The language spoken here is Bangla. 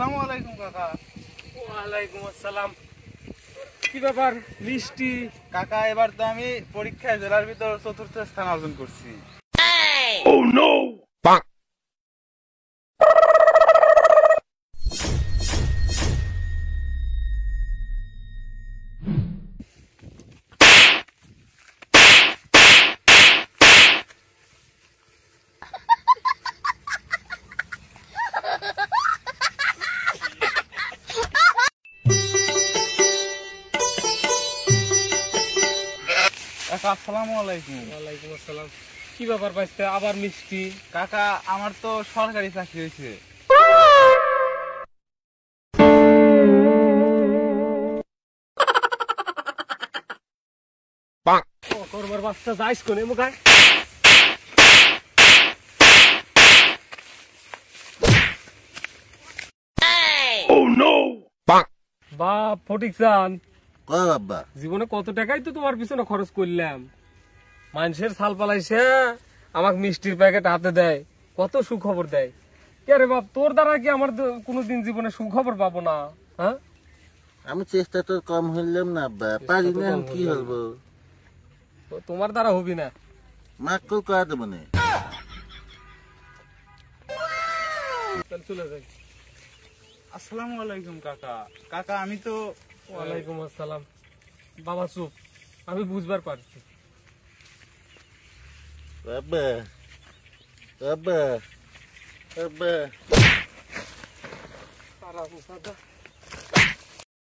আসসালামু আলাইকুম কাকা। ওয়ালাইকুম আসসালাম। কি ব্যাপার মিষ্টি? কাকা এবার তো আমি পরীক্ষায় জেলার ভিতর ৪র্থ স্থান অর্জন করছি। কাকা আসসালামু আলাইকুম। ওয়ালাইকুম আসসালাম। কি ব্যাপার বাইস্তে আবার মিষ্টি? কাকা আমার তো সরকারি চাকরি হয়েছে। করবার বাচ্চা যাইস কোনে মুখায়? বাপ ফটিক চান, জীবনে কত টাকাই তো তোমার পিছনে খরচ করলাম। মানুষের ছাল পালাইছে আমাকে মিষ্টির প্যাকেট হাতে দেয়, কত সুখবর দেয়। কে বাপ, তোর দ্বারা কি আমার কোনোদিন জীবনে সুখবর পাবো না? হ্যাঁ, আমি চেষ্টা তো কম হইলাম না আব্বা, পারি না কি হবো? তোমার দ্বারা হবি না। মাকেও কয়া দেবো না। চলে যাই। আসসালামু আলাইকুম কাকা। কাকা আমি তো ওয়ালাইকুম আসসালাম। বাবা চুপ, আমি বুঝবার পারছি। আব্বা আব্বা আব্বা তারা